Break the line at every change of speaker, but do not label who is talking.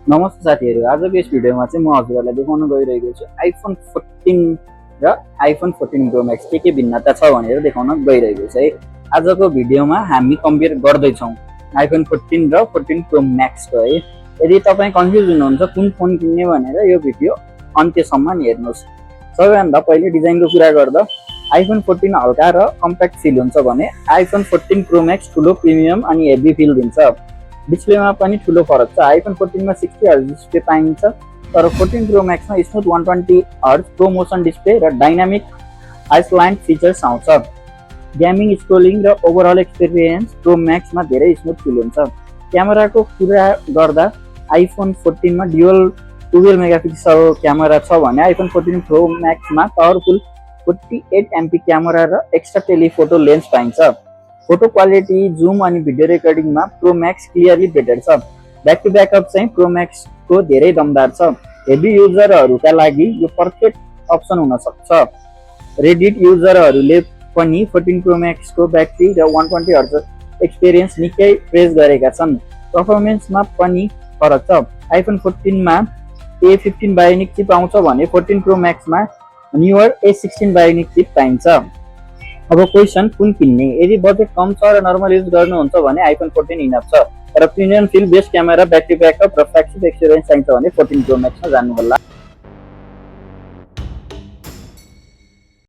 नमस्ते साथीहरु, आजको यस भिडियोमा चाहिँ म हजुरहरुलाई देखाउन गइरहेको छु आइफोन 14 र आइफोन 14 प्रो मैक्स के भिन्नता छ भनेर देखाउन गइरहेको छु है। आजको भिडियोमा हामी कम्पेयर गर्दै छौं आइफोन 14 र 14 प्रो मैक्स को है। यदि तपाई कन्फ्युज हुनुहुन्छ कुन फोन किन्ने भनेर यो भिडियो अन्त्यसम्म हेर्नुस्। सबैभन्दा पहिले डिजाइनको कुरा गर्दा आइफोन 14 हल्का र कम्प्याक्ट फिल हुन्छ भने आइफोन 14 प्रो मैक्स ठुलो प्रिमियम अनि हेभी फिल दिन्छ। डिस्प्लेमा पनि ठुलो फरक छ। आइफोन 14 मा 60 हर्ज डिस्प्ले पाइन्छ तर 14 प्रो मैक्स मा smooth 120 hertz pro motion display र डाइनामिक आइसल्यान्ड फिचर्स आउँछ। गेमिङ, स्क्रोलिङ र ओभरअल एक्सपिरियन्स प्रो मैक्स मा धेरै स्मुथ फिल हुन्छ। क्यामेराको कुरा गर्दा आइफोन 14 मा ड्युअल 12 मेगापिक्सल क्यामेरा छ भने आइफोन 14 प्रो मैक्स मा पावरफुल 48 एमपी क्यामेरा र एक्स्ट्रा टेलिफोटो लेन्स पाइन्छ। फोटो क्वालिटी, जुम अनि भिडियो रेकर्डिङमा प्रो मैक्स क्लियरली बेटर छ। ब्याक टु ब्याकअप चाहिँ प्रो मैक्स को धेरै दमदार छ। हेभी युजरहरूका लागि यो पर्फेक्ट अप्सन हुन सक्छ। रेडिट युजरहरूले पनि 14 प्रो मैक्स को ब्याट्री र 120 हर्ज एक्सपिरियन्स निकै प्रेज गरेका छन्। परफर्मेन्समा पनि फरक छ। आइफोन 14 मा A15 बायोनिक चिप आउँछ भने 14 प्रो मैक्स मा न्युअर A16 बायोनिक चिप पाइन्छ। अब क्वेशन कुन किन्ने? यदि बजेट कम छ र नर्मल युज गर्नुहुन्छ भने आइफोन 14 इनफ छ। तर premium feel, best camera, battery backup र फ्ल्यागशिप एक्सपिरियन्स चाहिन्छ भने 14 प्रो मैक्स मा जानु होला।